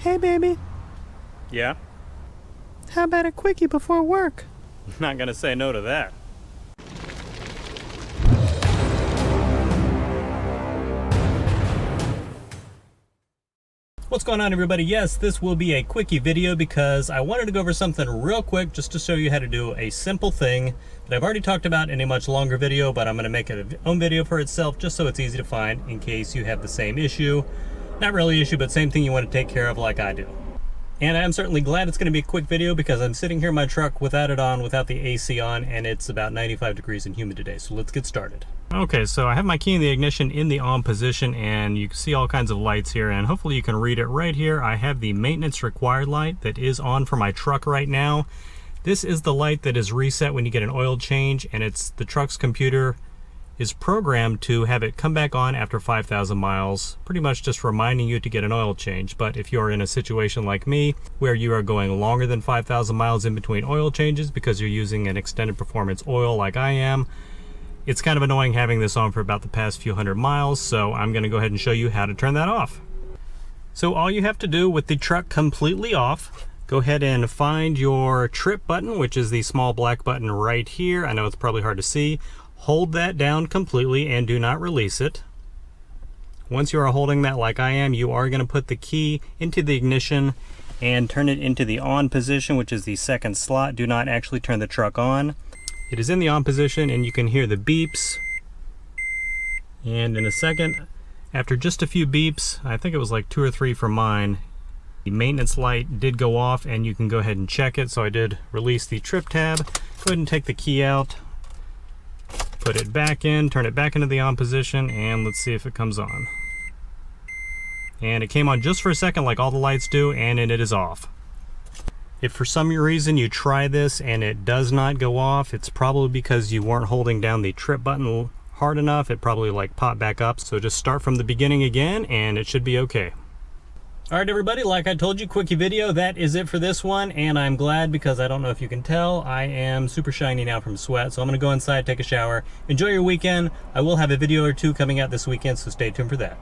Hey, baby. Yeah? How about a quickie before work? Not gonna say no to that. What's going on, everybody? Yes, this will be a quickie video because I wanted to go over something real quick just to show you how to do a simple thing that I've already talked about in a much longer video, but I'm going to make it its own video for itself just so it's easy to find in case you have the same issue. Not really issue, but same thing you want to take care of like I do. And I'm certainly glad it's going to be a quick video because I'm sitting here in my truck without it on, without the AC on, and it's about 95 degrees and humid today. So let's get started. Okay, so I have my key in the ignition in the on position, and you can see all kinds of lights here, and hopefully you can read it right here. I have the maintenance required light that is on for my truck right now. This is the light that is reset when you get an oil change, and it's the truck's computer is programmed to have it come back on after 5,000 miles, pretty much just reminding you to get an oil change. But if you're in a situation like me, where you are going longer than 5,000 miles in between oil changes because you're using an extended performance oil like I am, it's kind of annoying having this on for about the past few hundred miles, so I'm going to go ahead and show you how to turn that off. So all you have to do with the truck completely off, go ahead and find your trip button, which is the small black button right here. I know it's probably hard to see. Hold that down completely and do not release it. Once you are holding that like I am, you are going to put the key into the ignition and turn it into the on position, which is the second slot. Do not actually turn the truck on. It is in the on position and you can hear the beeps. And in a second, after just a few beeps, I think it was like 2 or 3 for mine, the maintenance light did go off and you can go ahead and check it. So I did release the trip tab. Go ahead and take the key out. Put it back in, turn it back into the on position, and let's see if it comes on. And it came on just for a second like all the lights do, and it is off. If for some reason you try this and it does not go off, it's probably because you weren't holding down the trip button hard enough. It probably like popped back up. So just start from the beginning again and it should be okay. All right, everybody, like I told you, quickie video, that is it for this one, and I'm glad because I don't know if you can tell, I am super shiny now from sweat, so I'm gonna go inside, take a shower, enjoy your weekend. I will have a video or two coming out this weekend, so stay tuned for that.